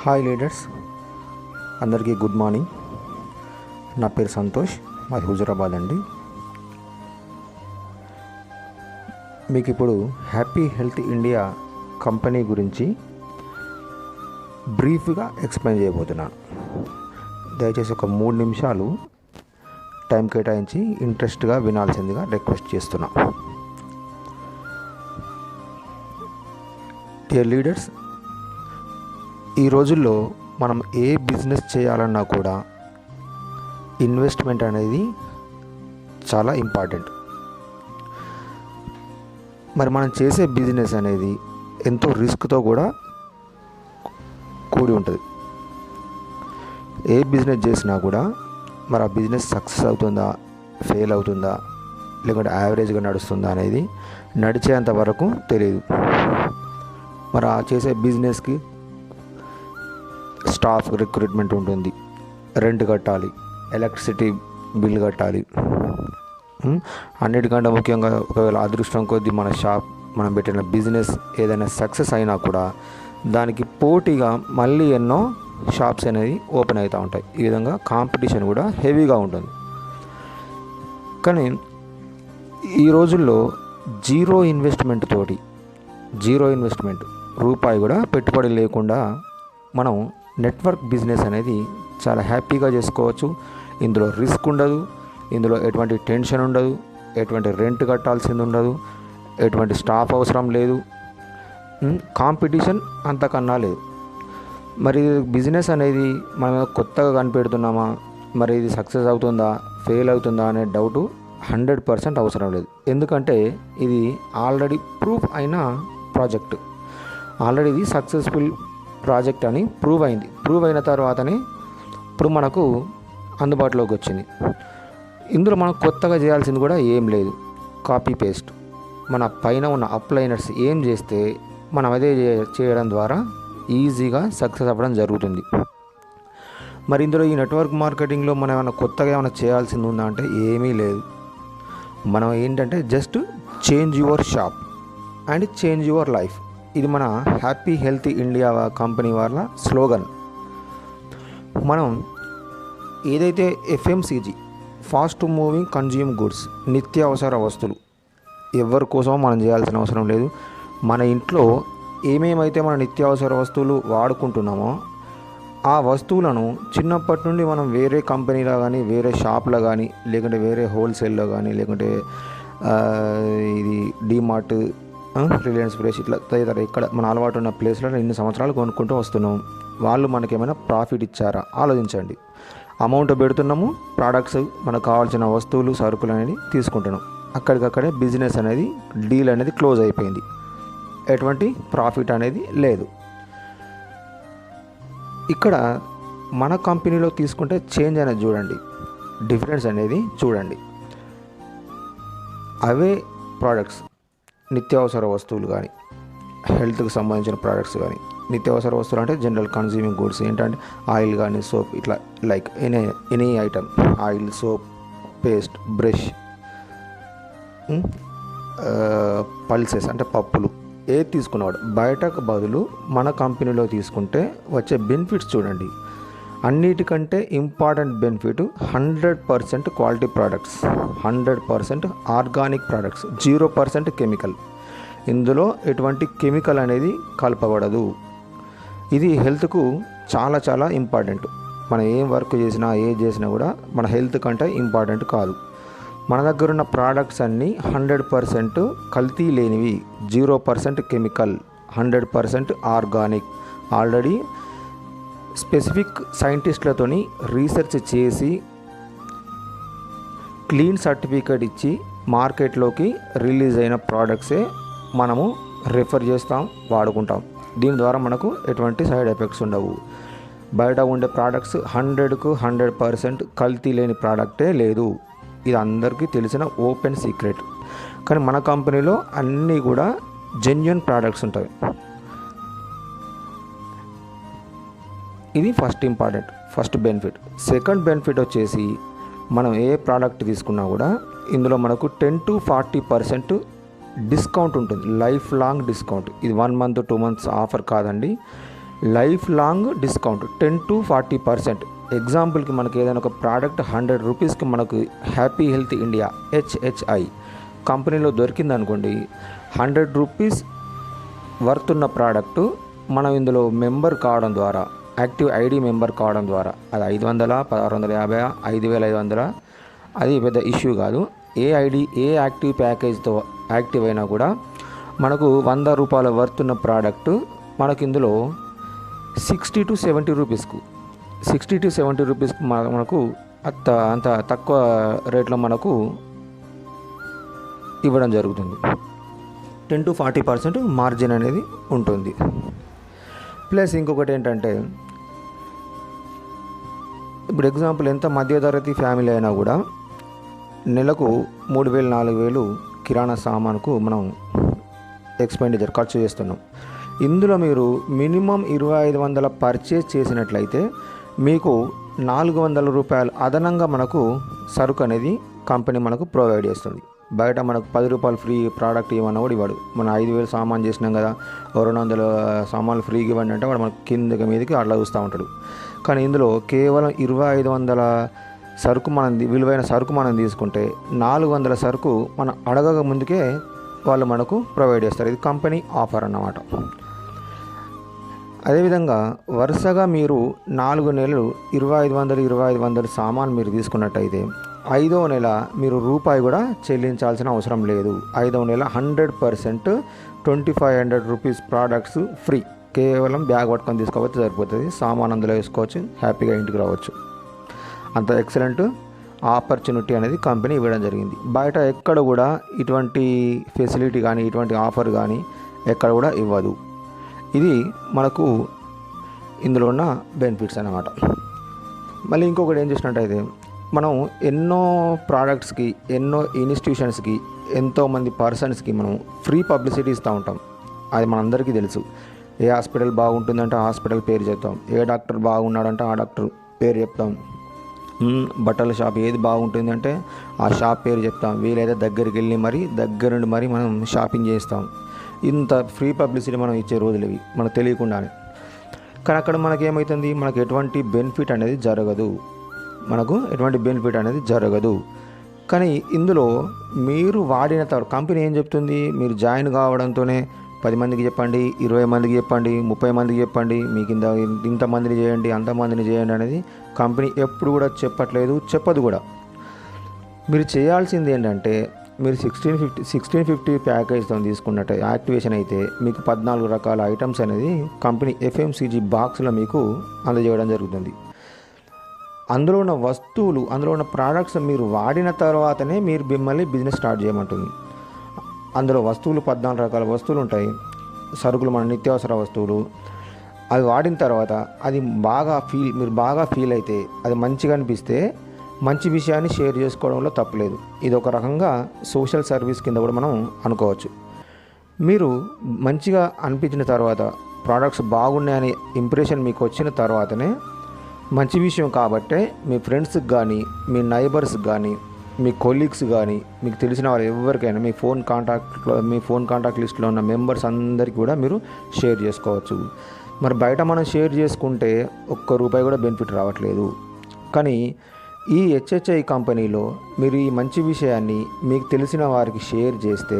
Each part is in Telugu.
హాయ్ లీడర్స్, అందరికీ గుడ్ మార్నింగ్. నా పేరు సంతోష్, మాది హుజురాబాద్ అండి. మీకు ఇప్పుడు హ్యాపీ హెల్త్ ఇండియా కంపెనీ గురించి బ్రీఫ్గా ఎక్స్ప్లెయిన్ చేయబోతున్నాను. దయచేసి ఒక 3 నిమిషాలు టైం కేటాయించి ఇంట్రెస్ట్గా వినాల్సిందిగా రిక్వెస్ట్ చేస్తున్నా. డియర్ లీడర్స్, ఈ రోజుల్లో మనం ఏ బిజినెస్ చేయాలన్నా కూడా ఇన్వెస్ట్మెంట్ అనేది చాలా ఇంపార్టెంట్. మరి మనం చేసే బిజినెస్ అనేది ఎంతో రిస్క్తో కూడా కూడి ఉంటుంది. ఏ బిజినెస్ చేసినా కూడా మరి ఆ బిజినెస్ సక్సెస్ అవుతుందా, ఫెయిల్ అవుతుందా, లేకుంటే యావరేజ్గా నడుస్తుందా అనేది నడిచేంత వరకు తెలియదు. మరి ఆ చేసే బిజినెస్కి స్టాఫ్ రిక్రూట్మెంట్ ఉంటుంది, రెంట్ కట్టాలి, ఎలక్ట్రిసిటీ బిల్ కట్టాలి. అన్నిటికంటే ముఖ్యంగా ఒకవేళ అదృష్టం కొద్దీ మనం పెట్టిన బిజినెస్ ఏదైనా సక్సెస్ అయినా కూడా దానికి పోటీగా మళ్ళీ ఎన్నో షాప్స్ అనేది ఓపెన్ అవుతూ ఉంటాయి. ఈ విధంగా కాంపిటీషన్ కూడా హెవీగా ఉంటుంది. కానీ ఈ రోజుల్లో జీరో ఇన్వెస్ట్మెంట్ రూపాయి కూడా పెట్టుబడి లేకుండా మనం నెట్వర్క్ బిజినెస్ అనేది చాలా హ్యాపీగా చేసుకోవచ్చు. ఇందులో రిస్క్ ఉండదు, ఇందులో ఎటువంటి టెన్షన్ ఉండదు, ఎటువంటి రెంట్ కట్టాల్సింది ఉండదు, ఎటువంటి స్టాఫ్ అవసరం లేదు, కాంపిటీషన్ అంతకన్నా లేదు. మరి బిజినెస్ అనేది మనం కొత్తగా కనిపెడుతున్నామా, మరి ఇది సక్సెస్ అవుతుందా, ఫెయిల్ అవుతుందా అనే డౌటు 100% అవసరం లేదు. ఎందుకంటే ఇది ఆల్రెడీ ప్రూఫ్ అయిన ప్రాజెక్ట్, ఆల్రెడీ ఇది సక్సెస్ఫుల్ ప్రాజెక్ట్ అని ప్రూవ్ అయింది. ప్రూవ్ అయిన తర్వాతనే ఇప్పుడు మనకు అందుబాటులోకి వచ్చింది. ఇందులో మనం కొత్తగా చేయాల్సింది కూడా ఏం లేదు. కాపీ పేస్ట్ మన పైన ఉన్న అప్లైనర్స్ ఏం చేస్తే మనం అదే చేయడం ద్వారా ఈజీగా సక్సెస్ అవ్వడం జరుగుతుంది. మరి ఇందులో ఈ నెట్వర్క్ మార్కెటింగ్లో మనం ఏమైనా కొత్తగా ఏమైనా చేయాల్సింది ఉందా అంటే ఏమీ లేదు. మనం ఏంటంటే just change your shop and change your life. ఇది మన హ్యాపీ హెల్త్ ఇండియా కంపెనీ వాళ్ళ స్లోగన్. మనం ఏదైతే FMCG fast moving consume goods, నిత్యావసర వస్తువులు ఎవరి కోసమో మనం చేయాల్సిన అవసరం లేదు. మన ఇంట్లో ఏమేమైతే మన నిత్యావసర వస్తువులు వాడుకుంటున్నామో ఆ వస్తువులను చిన్నప్పటి నుండి మనం వేరే కంపెనీలో కానీ, వేరే షాప్లో కానీ, లేకుంటే వేరే హోల్సేల్లో కానీ, లేకుంటే ఇది డీమార్ట్, రిలయన్స్ ఫ్రెష్ ఇట్లా తదితర ఇక్కడ మన అలవాటు ఉన్న ప్లేస్లో ఇన్ని సంవత్సరాలు కొనుక్కుంటూ వస్తున్నాం. వాళ్ళు మనకేమైనా ప్రాఫిట్ ఇచ్చారా ఆలోచించండి. అమౌంట్ పెడుతున్నాము, ప్రోడక్ట్స్ మనకు కావాల్సిన వస్తువులు సరుకులు అనేది తీసుకుంటున్నాం. అక్కడికక్కడే బిజినెస్ అనేది డీల్ అనేది క్లోజ్ అయిపోయింది. ఎటువంటి ప్రాఫిట్ అనేది లేదు. ఇక్కడ మన కంపెనీలో తీసుకుంటే చేంజ్ అనేది చూడండి, డిఫరెన్స్ అనేది చూడండి. అవే ప్రోడక్ట్స్, నిత్యావసర వస్తువులు కానీ, హెల్త్కి సంబంధించిన ప్రోడక్ట్స్ కానీ, నిత్యావసర వస్తువులు అంటే జనరల్ కన్జ్యూమింగ్ గుడ్స్ ఏంటంటే ఆయిల్ కానీ, సోప్, ఇట్లా like any item, oil, soap, paste, brush, pulses అంటే పప్పులు, ఏది తీసుకున్నవాడు బయటకు బదులు మన కంపెనీలో తీసుకుంటే వచ్చే బెనిఫిట్స్ చూడండి. అన్నిటికంటే important benefit 100% quality products, 100% organic products, 0% chemical. ఇందులో ఎటువంటి కెమికల్ అనేది కలపబడదు. ఇది హెల్త్కు చాలా చాలా ఇంపార్టెంట్. మనం ఏం వర్క్ చేసినా ఏది చేసినా కూడా మన హెల్త్ కంటే ఇంపార్టెంట్ కాదు. మన దగ్గర ఉన్న ప్రోడక్ట్స్ అన్నీ 100% కల్తీ లేనివి, 0% కెమికల్, 100% ఆర్గానిక్. ఆల్రెడీ స్పెసిఫిక్ సైంటిస్టులతోని రీసెర్చ్ చేసి క్లీన్ సర్టిఫికేట్ ఇచ్చి మార్కెట్లోకి రిలీజ్ అయిన ప్రోడక్ట్సే మనము రిఫర్ చేస్తాం, వాడుకుంటాం. దీని ద్వారా మనకు ఎటువంటి సైడ్ ఎఫెక్ట్స్ ఉండవు. బయట ఉండే ప్రోడక్ట్స్ 100కు 100% కల్తీ లేని ప్రోడక్టే లేదు. ఇది అందరికీ తెలిసిన ఓపెన్ సీక్రెట్. కానీ మన కంపెనీలో అన్నీ కూడా జెన్యూన్ ప్రోడక్ట్స్ ఉంటాయి. ఇది ఫస్ట్ బెనిఫిట్. సెకండ్ బెనిఫిట్ వచ్చేసి మనం ఏ ప్రోడక్ట్ తీసుకున్నా కూడా ఇందులో మనకు 10 to 40% డిస్కౌంట్ ఉంటుంది, లైఫ్ లాంగ్ డిస్కౌంట్. ఇది 1 month 2 months ఆఫర్ కాదండి. Life long discount 10 to 40%. ఎగ్జాంపుల్కి మనకి ఏదైనా ఒక ప్రోడక్ట్ 100 రూపీస్కి మనకు హ్యాపీ హెల్త్ ఇండియా HHI కంపెనీలో దొరికిందనుకోండి, 100 రూపీస్ వర్త్ ఉన్న ప్రోడక్టు మనం ఇందులో మెంబర్ కావడం ద్వారా, యాక్టివ్ ఐడి మెంబర్ కావడం ద్వారా, అది 500, 1650, 5500, అది పెద్ద ఇష్యూ కాదు. ఏ ఐడి ఏ యాక్టివ్ ప్యాకేజ్తో యాక్టివ్ అయినా కూడా మనకు 100 రూపాయల వర్త్ ఉన్న ప్రోడక్టు మనకి ఇందులో 60 to 70 రూపీస్కు 60 to 70 రూపీస్కి మనకు అంత తక్కువ రేట్లో మనకు ఇవ్వడం జరుగుతుంది. 10 to 40% మార్జిన్ అనేది ఉంటుంది. ప్లస్ ఇంకొకటి ఏంటంటే, ఇప్పుడు ఎగ్జాంపుల్ ఎంత మధ్యతరగతి ఫ్యామిలీ అయినా కూడా నెలకు 3000, 4000 కిరాణా సామానుకు మనం ఎక్స్పెండిచర్ ఖర్చు చేస్తున్నాం. ఇందులో మీరు మినిమం 2500 పర్చేజ్ చేసినట్లయితే మీకు 400 రూపాయలు అదనంగా మనకు సరుకు అనేది కంపెనీ మనకు ప్రొవైడ్ చేస్తుంది. బయట మనకు 10 రూపాయలు ఫ్రీ ప్రోడక్ట్ ఇవ్వమన్నా కూడా ఇవ్వడు. మనం 5000 సామాన్ చేసినాం కదా, 200 సామాన్లు ఫ్రీగా ఇవ్వండి అంటే వాడు మనకు కిందకి మీదకి అట్లా చూస్తూ ఉంటాడు. కానీ ఇందులో కేవలం 2500 సరుకు విలువైన సరుకు మనం తీసుకుంటే 400 సరుకు మనం అడగక ముందుకే వాళ్ళు మనకు ప్రొవైడ్ చేస్తారు. ఇది కంపెనీ ఆఫర్ అన్నమాట. అదేవిధంగా వరుసగా మీరు 4 నెలలు 2500 సామాన్ మీరు తీసుకున్నట్టయితే 5వ నెల మీరు రూపాయి కూడా చెల్లించాల్సిన అవసరం లేదు. 5వ నెల 100% 2500 రూపీస్ ప్రోడక్ట్స్ ఫ్రీ. కేవలం బ్యాగ్ పట్టుకొని తీసుకోవచ్చు, సరిపోతుంది. సామాన్ అందులో వేసుకోవచ్చు, హ్యాపీగా ఇంటికి రావచ్చు. అంత ఎక్సలెంట్ ఆపర్చునిటీ అనేది కంపెనీ ఇవ్వడం జరిగింది. బయట ఎక్కడ కూడా ఇటువంటి ఫెసిలిటీ కానీ ఇటువంటి ఆఫర్ కానీ ఎక్కడ కూడా ఇవ్వదు. ఇది మనకు ఇందులో ఉన్న బెనిఫిట్స్ అన్నమాట. మళ్ళీ ఇంకొకటి ఏం చేసినట్టయితే, మనం ఎన్నో ప్రోడక్ట్స్కి, ఎన్నో ఇన్స్టిట్యూషన్స్కి, ఎంతోమంది పర్సన్స్కి మనం ఫ్రీ పబ్లిసిటీ ఇస్తూ ఉంటాం. అది మనందరికీ తెలుసు. ఏ హాస్పిటల్ బాగుంటుందంటే ఆ హాస్పిటల్ పేరు చెప్తాం, ఏ డాక్టర్ బాగున్నాడంటే ఆ డాక్టర్ పేరు చెప్తాం, బట్టల షాప్ ఏది బాగుంటుందంటే ఆ షాప్ పేరు చెప్తాం. వీలైతే దగ్గరికి వెళ్ళి దగ్గరుండి మనం షాపింగ్ చేస్తాం. ఇంత ఫ్రీ పబ్లిసిటీ మనం ఇచ్చే రోజులు ఇవి మనకు తెలియకుండానే. కానీ అక్కడ మనకేమవుతుంది, మనకు ఎటువంటి బెనిఫిట్ అనేది జరగదు. కానీ ఇందులో మీరు వాడిన తర్వాత కంపెనీ ఏం చెప్తుంది, మీరు జాయిన్ కావడంతోనే 10 మందికి చెప్పండి, 20 మందికి చెప్పండి, 30 మందికి చెప్పండి, మీకు ఇంతమందిని చేయండి, అంతమందిని చేయండి అనేది కంపెనీ ఎప్పుడు కూడా చెప్పదు కూడా. మీరు చేయాల్సింది ఏంటంటే, మీరు 1650 ప్యాకేజ్తో తీసుకున్నట్టు యాక్టివేషన్ అయితే మీకు 14 రకాల ఐటమ్స్ అనేది కంపెనీ FMCG బాక్స్లో మీకు అందజేయడం జరుగుతుంది. అందులో ఉన్న వస్తువులు, అందులో ఉన్న ప్రోడక్ట్స్ మీరు వాడిన తర్వాతనే మిమ్మల్ని బిజినెస్ స్టార్ట్ చేయమంటుంది. అందులో వస్తువులు 14 రకాల వస్తువులు ఉంటాయి, సరుకులు, మన నిత్యావసర వస్తువులు. అవి వాడిన తర్వాత అది మీరు బాగా ఫీల్ అయితే, అది మంచిగా అనిపిస్తే మంచి విషయాన్ని షేర్ చేసుకోవడంలో తప్పులేదు. ఇది ఒక రకంగా సోషల్ సర్వీస్ కింద కూడా మనం అనుకోవచ్చు. మీరు మంచిగా అనిపించిన తర్వాత, ప్రోడక్ట్స్ బాగున్నాయని ఇంప్రెషన్ మీకు వచ్చిన తర్వాతనే మంచి విషయం కాబట్టే మీ ఫ్రెండ్స్కి కానీ, మీ నైబర్స్కి కానీ, మీ కొలీగ్స్ కానీ, మీకు తెలిసిన వాళ్ళు ఎవరికైనా మీ ఫోన్ కాంటాక్ట్ లిస్ట్లో ఉన్న మెంబర్స్ అందరికీ కూడా మీరు షేర్ చేసుకోవచ్చు. మరి బయట మనం షేర్ చేసుకుంటే ₹1 కూడా బెనిఫిట్ రావట్లేదు. కానీ ఈ HHI కంపెనీలో మీరు ఈ మంచి విషయాన్ని మీకు తెలిసిన వారికి షేర్ చేస్తే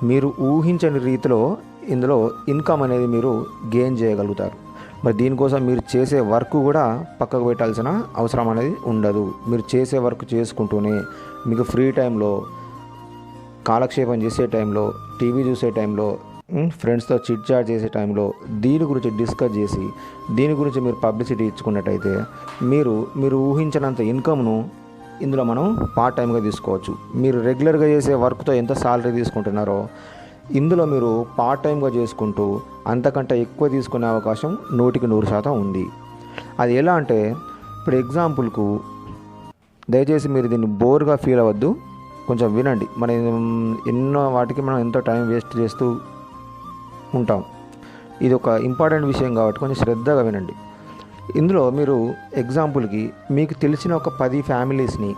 మీరు ఊహించని రీతిలో ఇందులో ఇన్కమ్ అనేది మీరు గెయిన్ చేయగలుగుతారు. మరి దీనికోసం మీరు చేసే వర్క్ కూడా పక్కకు పెట్టాల్సిన అవసరం అనేది ఉండదు. మీరు చేసే వర్క్ చేసుకుంటూనే మీకు ఫ్రీ టైంలో, కాలక్షేపం చేసే టైంలో, టీవీ చూసే టైంలో, ఫ్రెండ్స్తో చిట్ చాట్ చేసే టైంలో దీని గురించి డిస్కస్ చేసి దీని గురించి మీరు పబ్లిసిటీ ఇచ్చుకున్నట్టయితే మీరు ఊహించినంత ఇన్కమ్ను ఇందులో మనం పార్ట్ టైంగా తీసుకోవచ్చు. మీరు రెగ్యులర్గా చేసే వర్క్తో ఎంత సాలరీ తీసుకుంటున్నారో ఇందులో మీరు పార్ట్ టైంగా చేసుకుంటూ అంతకంటే ఎక్కువ తీసుకునే అవకాశం 100% ఉంది. అది ఎలా అంటే, ఇప్పుడు ఎగ్జాంపుల్కు దయచేసి మీరు దీన్ని బోర్గా ఫీల్ అవ్వద్దు, కొంచెం వినండి. ఎన్నో వాటికి మనం ఎంతో టైం వేస్ట్ చేస్తూ ఉంటాం. ఇది ఒక ఇంపార్టెంట్ విషయం కాబట్టి కొంచెం శ్రద్ధగా వినండి. ఇందులో మీరు ఎగ్జాంపుల్కి మీకు తెలిసిన ఒక 10 ఫ్యామిలీస్ని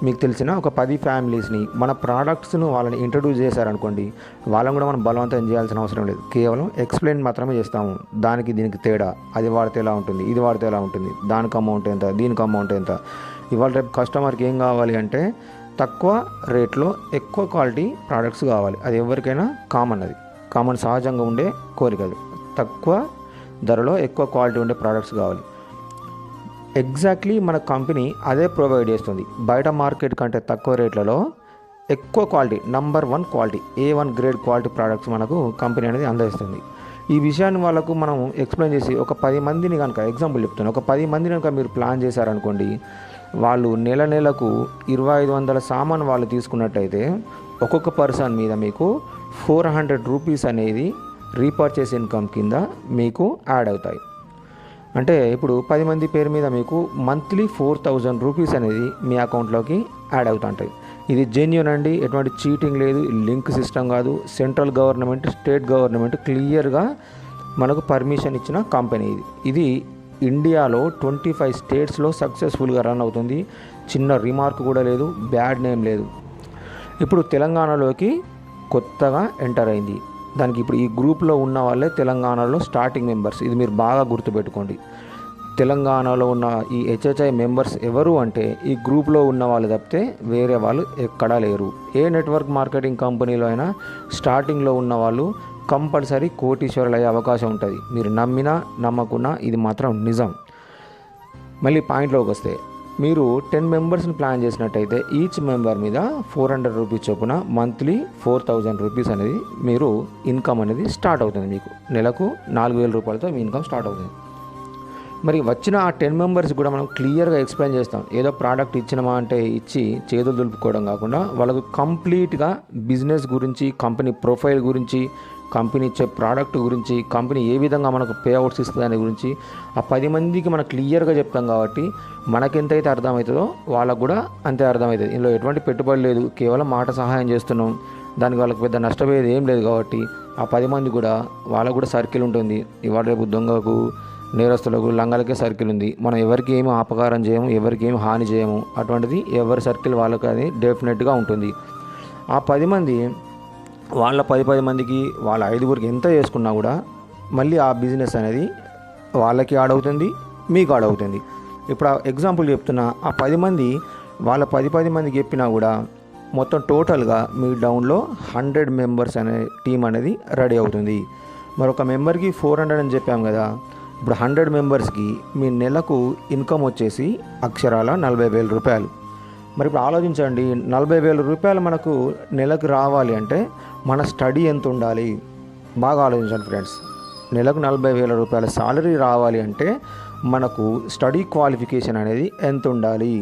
మీకు తెలిసిన ఒక 10 ఫ్యామిలీస్ని మన ప్రోడక్ట్స్ను వాళ్ళని ఇంట్రడ్యూస్ చేశారనుకోండి, వాళ్ళని కూడా మనం బలవంతం చేయాల్సిన అవసరం లేదు. కేవలం ఎక్స్ప్లెయిన్ మాత్రమే చేస్తాము. దానికి దీనికి తేడా, అది వాడితే ఎలా ఉంటుంది, ఇది వాడితే ఎలా ఉంటుంది, దానికి అమౌంట్ ఎంత, దీనికి అమౌంట్ ఎంత. ఇవాళ రేపు కస్టమర్కి ఏం కావాలి అంటే తక్కువ రేట్లో ఎక్కువ క్వాలిటీ ప్రోడక్ట్స్ కావాలి. అది ఎవరికైనా కామన్ సహజంగా ఉండే కోరిక. అది తక్కువ ధరలో ఎక్కువ క్వాలిటీ ఉండే ప్రోడక్ట్స్ కావాలి. ఎగ్జాక్ట్లీ మన కంపెనీ అదే ప్రొవైడ్ చేస్తుంది. బయట మార్కెట్ కంటే తక్కువ రేట్లలో ఎక్కువ quality, number 1 quality, A1 grade quality products మనకు కంపెనీ అనేది అందిస్తుంది. ఈ విషయాన్ని వాళ్ళకు మనం ఎక్స్ప్లెయిన్ చేసి ఒక 10 మందిని కనుక, ఎగ్జాంపుల్ చెప్తాను, ఒక 10 మందిని కనుక మీరు ప్లాన్ చేశారనుకోండి, వాళ్ళు నెలకు 2500 సామాన్ వాళ్ళు తీసుకున్నట్టయితే ఒక్కొక్క పర్సన్ మీద మీకు 400 రూపీస్ అనేది రీపర్చేస్ ఇన్కమ్ కింద మీకు యాడ్ అవుతాయి. అంటే ఇప్పుడు 10 మంది పేరు మీద మీకు మంత్లీ 4000 రూపీస్ అనేది మీ అకౌంట్లోకి యాడ్ అవుతుంటాయి. ఇది జెన్యూన్ అండి, ఎటువంటి చీటింగ్ లేదు, లింక్ సిస్టమ్ కాదు. సెంట్రల్ గవర్నమెంట్, స్టేట్ గవర్నమెంట్ క్లియర్గా మనకు పర్మిషన్ ఇచ్చిన కంపెనీ ఇది ఇండియాలో 25 స్టేట్స్లో సక్సెస్ఫుల్గా రన్ అవుతుంది. చిన్న రిమార్క్ కూడా లేదు, బ్యాడ్ నేమ్ లేదు. ఇప్పుడు తెలంగాణలోకి కొత్తగా ఎంటర్ అయింది. దానికి ఇప్పుడు ఈ గ్రూప్లో ఉన్న వాళ్ళే తెలంగాణలో స్టార్టింగ్ మెంబర్స్. ఇది మీరు బాగా గుర్తుపెట్టుకోండి. తెలంగాణలో ఉన్న ఈ HHI మెంబర్స్ ఎవరు అంటే ఈ గ్రూప్లో ఉన్న వాళ్ళు తప్పితే వేరే వాళ్ళు ఎక్కడా లేరు. ఏ నెట్వర్క్ మార్కెటింగ్ కంపెనీలో అయినా స్టార్టింగ్లో ఉన్న వాళ్ళు కంపల్సరీ కోటీశ్వరులు అయ్యే అవకాశం ఉంటుంది. మీరు నమ్మినా నమ్మకున్నా ఇది మాత్రం నిజం. మళ్ళీ పాయింట్లోకి వస్తే, మీరు 10 మెంబర్స్ని ప్లాన్ చేసినట్టయితే ఈచ్ మెంబర్ మీద 400 రూపీస్ చొప్పున మంత్లీ 4000 రూపీస్ అనేది మీరు ఇన్కమ్ అనేది స్టార్ట్ అవుతుంది. మీకు నెలకు 4000 రూపాయలతో మీ ఇన్కమ్ స్టార్ట్ అవుతుంది. మరి వచ్చిన ఆ 10 మెంబర్స్ కూడా మనం క్లియర్గా ఎక్స్ప్లెయిన్ చేస్తాం. ఏదో ప్రోడక్ట్ ఇచ్చినమా అంటే ఇచ్చి చేతులు దులుపుకోవడం కాకుండా వాళ్ళకు కంప్లీట్గా బిజినెస్ గురించి, కంపెనీ ప్రొఫైల్ గురించి, కంపెనీ ఇచ్చే ప్రోడక్ట్ గురించి, కంపెనీ ఏ విధంగా మనకు పే అవుట్స్ ఇస్తుంది అనే గురించి ఆ 10 మందికి మనం క్లియర్గా చెప్తాం. కాబట్టి మనకెంతైతే అర్థమవుతుందో వాళ్ళకు కూడా అంతే అర్థమవుతుంది. ఇందులో ఎటువంటి పెట్టుబడి లేదు, కేవలం మాట సహాయం చేస్తున్నాం. దానికి వాళ్ళకి పెద్ద నష్టపోయేది ఏం లేదు. కాబట్టి ఆ 10 మంది కూడా వాళ్ళకు కూడా సర్కిల్ ఉంటుంది. ఇవాళ రేపు దొంగకు, నేరస్తులకు, లంగలకే సర్కిల్ ఉంది. మనం ఎవరికి ఏమి అపకారం చేయము, ఎవరికి ఏమి హాని చేయము. అటువంటిది ఎవరి సర్కిల్ వాళ్ళకి అది డెఫినెట్గా ఉంటుంది. ఆ 10 మంది వాళ్ళ 10 మందికి, వాళ్ళ 5గురికి ఎంత చేసుకున్నా కూడా మళ్ళీ ఆ బిజినెస్ అనేది వాళ్ళకి యాడ్ అవుతుంది, మీకు యాడ్ అవుతుంది. ఇప్పుడు ఆ ఎగ్జాంపుల్ చెప్తున్నా, ఆ 10 మంది వాళ్ళ 10 మందికి చెప్పినా కూడా మొత్తం టోటల్గా మీ డౌన్లో 100 మెంబర్స్ అనే టీం అనేది రెడీ అవుతుంది. మరొక మెంబర్కి 400 అని చెప్పాం కదా. ఇప్పుడు 100 మెంబర్స్కి మీ నెలకు ఇన్కమ్ వచ్చేసి అక్షరాల 40,000 రూపాయలు. మరి ఇప్పుడు ఆలోచించండి, 40,000 రూపాయలు మనకు నెలకు రావాలి అంటే మన స్టడీ ఎంత ఉండాలి? బాగా ఆలోచించండి ఫ్రెండ్స్. నెలకు 40,000 రూపాయల సాలరీ రావాలి అంటే మనకు స్టడీ క్వాలిఫికేషన్ అనేది ఎంత ఉండాలి?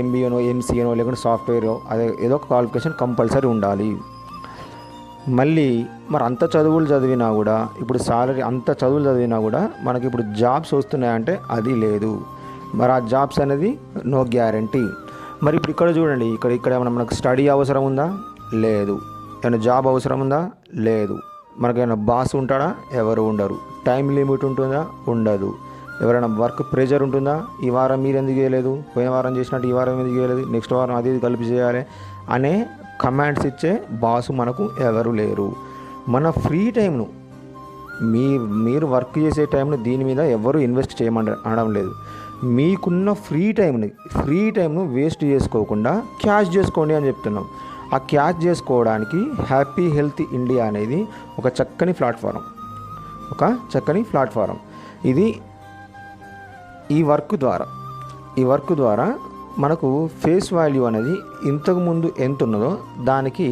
MBAనో, MCAనో, లేకుంటే సాఫ్ట్వేరో, అదే ఏదో ఒక క్వాలిఫికేషన్ కంపల్సరీ ఉండాలి. మళ్ళీ మరి అంత చదువులు చదివినా కూడా, ఇప్పుడు సాలరీ అంత చదువులు చదివినా కూడా మనకి ఇప్పుడు జాబ్స్ వస్తున్నాయంటే అది లేదు. మరి ఆ జాబ్స్ అనేది నో గ్యారంటీ. మరి ఇప్పుడు ఇక్కడ చూడండి, ఇక్కడ ఏమైనా మనకు స్టడీ అవసరం ఉందా? లేదు. ఏమైనా జాబ్ అవసరం ఉందా? లేదు. మనకైనా బాస్ ఉంటాడా? ఎవరు ఉండరు. టైం లిమిట్ ఉంటుందా? ఉండదు. ఎవరైనా వర్క్ ప్రెషర్ ఉంటుందా? ఈ వారం మీరు ఎందుకు చేయలేదు, పోయిన వారం చేసినట్టు ఈ వారం ఎందుకు చేయలేదు, నెక్స్ట్ వారం అది కలిపి చేయాలి అనే కమాండ్స్ ఇచ్చే బాసు మనకు ఎవరు లేరు. మన ఫ్రీ టైంను, మీరు వర్క్ చేసే టైంను దీని మీద ఎవరు ఇన్వెస్ట్ అనడం లేదు. మీకున్న ఫ్రీ టైంను వేస్ట్ చేసుకోకుండా క్యాష్ చేసుకోండి అని చెప్తున్నాం. ఆ క్యాష్ చేసుకోవడానికి హ్యాపీ హెల్త్ ఇండియా అనేది ఒక చక్కని ప్లాట్ఫారం. ఇది ఈ వర్క్ ద్వారా మనకు ఫేస్ వాల్యూ అనేది ఇంతకుముందు ఎంత ఉన్నదో దానికి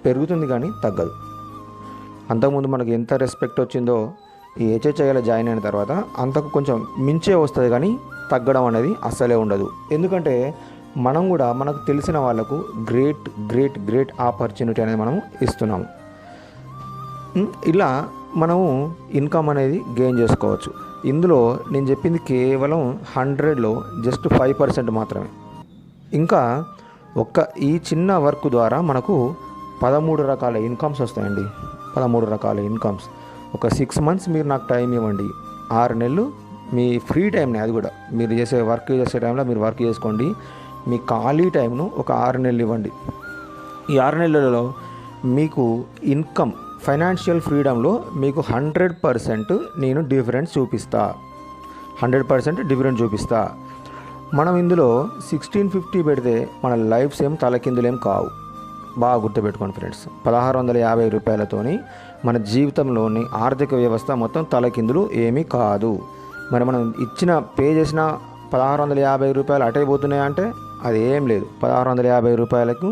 పెరుగుతుంది కానీ తగ్గదు. అంతకుముందు మనకు ఎంత రెస్పెక్ట్ వచ్చిందో ఈ HHIలో జాయిన్ అయిన తర్వాత అంతకు కొంచెం మించే వస్తుంది కానీ తగ్గడం అనేది అస్సలే ఉండదు. ఎందుకంటే మనం కూడా మనకు తెలిసిన వాళ్ళకు గ్రేట్ ఆపర్చునిటీ అనేది మనం ఇస్తున్నాము. ఇలా మనము ఇన్కమ్ అనేది గెయిన్ చేసుకోవచ్చు. ఇందులో నేను చెప్పింది కేవలం 100లో జస్ట్ 5% మాత్రమే. ఇంకా ఈ చిన్న వర్క్ ద్వారా మనకు 13 రకాల ఇన్కమ్స్ వస్తాయండి. 13 రకాల ఇన్కమ్స్. ఒక 6 మంత్స్ మీరు నాకు టైం ఇవ్వండి, 6 నెలలు మీ ఫ్రీ టైంని, అది కూడా మీరు వర్క్ చేసే టైంలో మీరు వర్క్ చేసుకోండి. మీ ఖాళీ టైంను ఒక 6 నెలలు ఇవ్వండి. ఈ 6 నెలలలో మీకు ఇన్కమ్ ఫైనాన్షియల్ ఫ్రీడంలో మీకు 100% నేను డిఫరెన్స్ చూపిస్తా. 100% డిఫరెన్స్ చూపిస్తా. మనం ఇందులో 1650 పెడితే మన లైఫ్స్ ఏం తలకిందులేం కావు. బాగా గుర్తుపెట్టుకోండి ఫ్రెండ్స్. 1650 రూపాయలతోని మన జీవితంలోని ఆర్థిక వ్యవస్థ మొత్తం తలకిందులు ఏమీ కాదు. మరి మనం పే చేసిన 1650 రూపాయలు అటైపోతున్నాయి అంటే అది ఏం లేదు. 1650 రూపాయలకు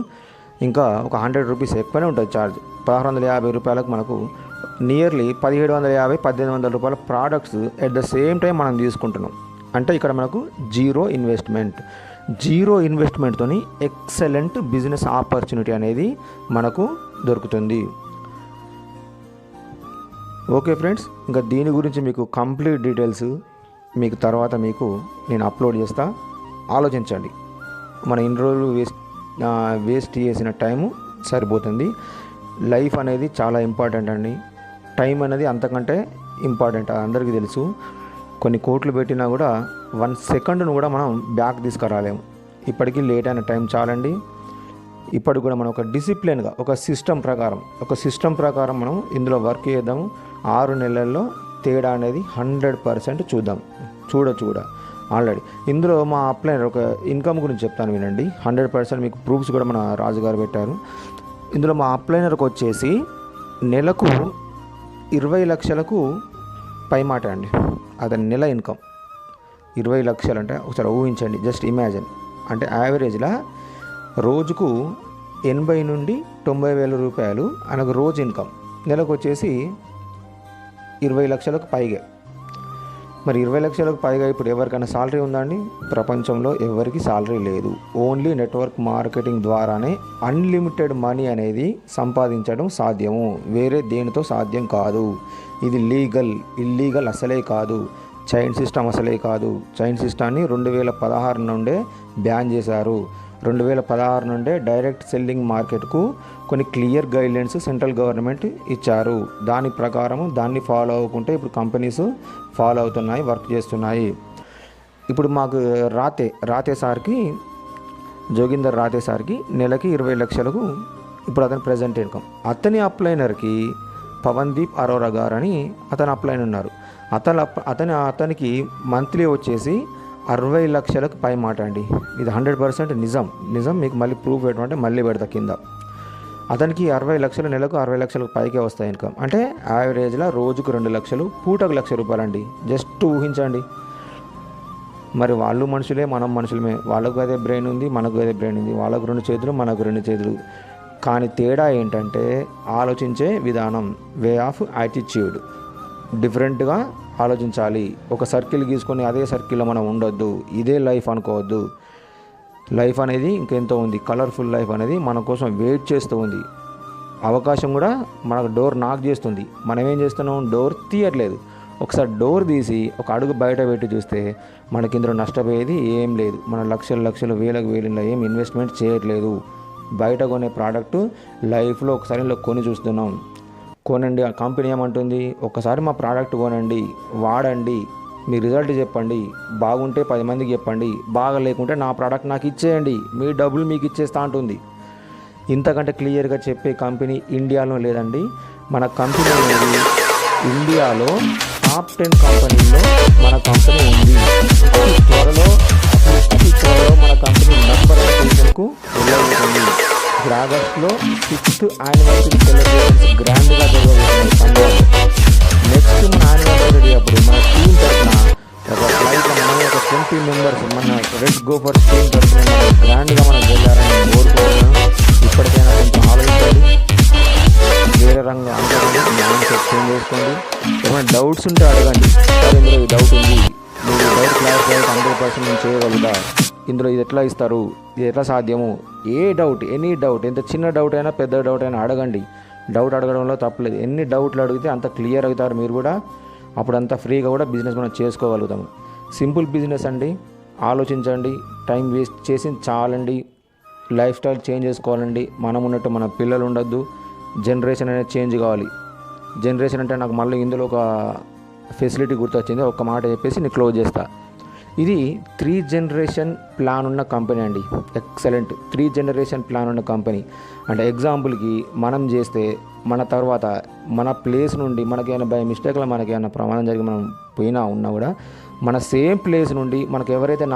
ఇంకా ఒక 100 రూపీస్ ఎక్కువనే ఉంటుంది ఛార్జ్. 1650 రూపాయలకు మనకు నియర్లీ 1750-1800 రూపాయల products at the same time మనం తీసుకుంటున్నాం. అంటే ఇక్కడ మనకు జీరో ఇన్వెస్ట్మెంట్తో ఎక్సలెంట్ బిజినెస్ ఆపర్చునిటీ అనేది మనకు దొరుకుతుంది. ఓకే ఫ్రెండ్స్, ఇంకా దీని గురించి మీకు కంప్లీట్ డీటెయిల్స్ మీకు తర్వాత నేను అప్లోడ్ చేస్తా. ఆలోచించండి. మన ఇన్ని రోజులు వేస్ట్ చేసిన టైము సరిపోతుంది. లైఫ్ అనేది చాలా ఇంపార్టెంట్ అండి. టైం అనేది అంతకంటే ఇంపార్టెంట్, అందరికీ తెలుసు. కొన్ని కోట్లు పెట్టినా కూడా 1 సెకండ్ను కూడా మనం బ్యాక్ తీసుకురాలేము. ఇప్పటికీ లేట్ అయిన టైం చాలండి. ఇప్పటికి కూడా మనం ఒక డిసిప్లిన్గా ఒక సిస్టమ్ ప్రకారం మనం ఇందులో వర్క్ చేద్దాము. 6 నెలల్లో తేడా అనేది 100% చూడ ఆల్రెడీ ఇందులో మా అప్లైనర్ ఒక ఇన్కమ్ గురించి చెప్తాను వినండి. 100% మీకు ప్రూఫ్స్ కూడా మన రాజుగారు పెట్టారు. ఇందులో మా అప్లైనర్కి వచ్చేసి నెలకు 20 లక్షలకు పైమాట అండి. అతని నెల ఇన్కమ్ 20 లక్షలు అంటే ఒకసారి ఊహించండి, జస్ట్ ఇమాజిన్. అంటే యావరేజ్గా రోజుకు 80 నుండి 90 వేల రూపాయలు ఆయనకు రోజు ఇన్కమ్. నెలకు వచ్చేసి 20 లక్షలకు పైగా. మరి 20 లక్షలకు పైగా ఇప్పుడు ఎవరికైనా సాలరీ ఉందా అండి? ప్రపంచంలో ఎవరికి సాలరీ లేదు. ఓన్లీ నెట్వర్క్ మార్కెటింగ్ ద్వారానే అన్లిమిటెడ్ మనీ అనేది సంపాదించడం సాధ్యము. వేరే దేనితో సాధ్యం కాదు. ఇది ఇల్లీగల్ అసలే కాదు. చైన్ సిస్టమ్ అసలే కాదు. చైన్ సిస్టాన్ని 2016 నుండే బ్యాన్ చేశారు. 2016 నుండే డైరెక్ట్ సెల్లింగ్ మార్కెట్కు కొన్ని క్లియర్ గైడ్లైన్స్ సెంట్రల్ గవర్నమెంట్ ఇచ్చారు. దాని ప్రకారం దాన్ని ఫాలో అవ్వకుంటే ఇప్పుడు కంపెనీస్ ఫాలో అవుతున్నాయి, వర్క్ చేస్తున్నాయి. ఇప్పుడు మాకు రాతే సార్కి, జోగిందర్ రాతే సార్కి నెలకి 20 లక్షలకు ఇప్పుడు అతని ప్రెజెంట్ ఇన్కమ్. అతని అప్లైనర్కి పవన్దీప్ అరోరా గారు అని అతను అప్లైన్ ఉన్నారు. అతనికి మంత్లీ వచ్చేసి 60 లక్షలకు పై మాట అండి. ఇది 100% నిజం. మీకు మళ్ళీ ప్రూఫ్ పెట్టమంటే మళ్ళీ పెడతా కింద. అతనికి 60 లక్షలు, నెలకు 60 లక్షలకు పైకే వస్తాయి ఇన్కమ్. అంటే యావరేజ్లో రోజుకు 2 లక్షలు, పూటకు 1,00,000 రూపాయలండి. జస్ట్ ఊహించండి. మరి వాళ్ళు మనుషులే, మనం మనుషులమే. వాళ్ళకు అదే బ్రెయిన్ ఉంది, మనకు అదే బ్రెయిన్ ఉంది. వాళ్ళకు 2 చేతులు, మనకు 2 చేతులు. కానీ తేడా ఏంటంటే ఆలోచించే విధానం, వే ఆఫ్ యాటిట్యూడ్. డిఫరెంట్గా ఆలోచించాలి. ఒక సర్కిల్ గీసుకొని అదే సర్కిల్లో మనం ఉండొద్దు. ఇదే లైఫ్ అనుకోవద్దు. లైఫ్ అనేది ఇంకెంతో ఉంది. కలర్ఫుల్ లైఫ్ అనేది మన కోసం వెయిట్ చేస్తూ ఉంది. అవకాశం కూడా మనకు డోర్ నాక్ చేస్తుంది. మనం ఏం చేస్తున్నాం? డోర్ తీయట్లేదు. ఒకసారి డోర్ తీసి ఒక అడుగు బయట పెట్టి చూస్తే మనకి ఇందులో నష్టపోయేది ఏం లేదు. మన లక్షలు వేలకు ఏం ఇన్వెస్ట్మెంట్ చేయట్లేదు. బయట కొనే ప్రోడక్ట్ లైఫ్లో ఒకసారి కొని చూస్తున్నాం. కొనండి. ఆ కంపెనీ ఏమంటుంది? ఒక్కసారి మా ప్రోడక్ట్ కొనండి, వాడండి, మీ రిజల్ట్ చెప్పండి, బాగుంటే 10 మందికి చెప్పండి, బాగా లేకుంటే నా ప్రోడక్ట్ నాకు ఇచ్చేయండి, మీ డబ్బులు మీకు ఇచ్చేస్తా అంటుంది. ఇంతకంటే క్లియర్గా చెప్పే కంపెనీ ఇండియాలో లేదండి. మన కంపెనీ అనేది ఇండియాలో టాప్ 10 కంపెనీల్లో మన కంపెనీ ఉంది. అతి త్వరలో మన కంపెనీ నంబర్ 1 పొజిషన్కు వెళ్ళబోతుంది. ఇప్పుడు ఆగస్టులో 6th యానివర్సరీ సెలబ్రేషన్స్ గ్రాండ్గా జరగబోతున్నాయి పంజాబ్లో. నెక్స్ట్ మన యానివర్సరీ అప్పుడు మన టీం తరఫున ఒక ఫ్లైట్లో మనం ఒక 20 మెంబర్స్ మన రెడ్ గోఫర్ టీం తరఫున గ్రాండ్గా మనం వెళ్ళారని కోరుకుంటున్నాను. ఇప్పటికైనా కొంచెం ఆలోచించాలి. వేరే రంగం అంతకంటే మైండ్ సెట్ చేంజ్ చేసుకోండి. ఏమైనా డౌట్స్ ఉంటే అడగండి. సార్ ఇందులో ఈ డౌట్ ఉంది, మీరు డౌట్ క్లారిఫై 100% నేను చేయగలుగుతా. ఇందులో ఇది ఎట్లా ఇస్తారు, ఇది ఎట్లా సాధ్యము, ఎనీ డౌట్, ఎంత చిన్న డౌట్ అయినా పెద్ద డౌట్ అయినా అడగండి. డౌట్ అడగడంలో తప్పలేదు. ఎన్ని డౌట్లు అడిగితే అంత క్లియర్ అవుతారు మీరు కూడా. అప్పుడు అంత ఫ్రీగా కూడా బిజినెస్ మనం చేసుకోగలుగుతాము. సింపుల్ బిజినెస్ అండి. ఆలోచించండి. టైం వేస్ట్ చేసి చాలండి. లైఫ్ స్టైల్ చేంజ్ చేసుకోవాలండి. మనం ఉన్నట్టు మన పిల్లలు ఉండొద్దు. జనరేషన్ అనేది చేంజ్ కావాలి. జనరేషన్ అంటే నాకు మళ్ళీ ఇందులో ఒక ఫెసిలిటీ గుర్తొచ్చింది. ఒక్క మాట చెప్పేసి నేను క్లోజ్ చేస్తా. ఇది 3 జనరేషన్ ప్లాన్ ఉన్న కంపెనీ అండి. ఎక్సలెంట్ 3 జనరేషన్ ప్లాన్ ఉన్న కంపెనీ. అంటే ఎగ్జాంపుల్కి మనం చేస్తే మన తర్వాత మన ప్లేస్ నుండి మనకేమైనా బై మిస్టేక్లో మనకేమైనా ప్రమాదం జరిగి మనం పోయినా ఉన్నా కూడా మన సేమ్ ప్లేస్ నుండి మనకు ఎవరైతే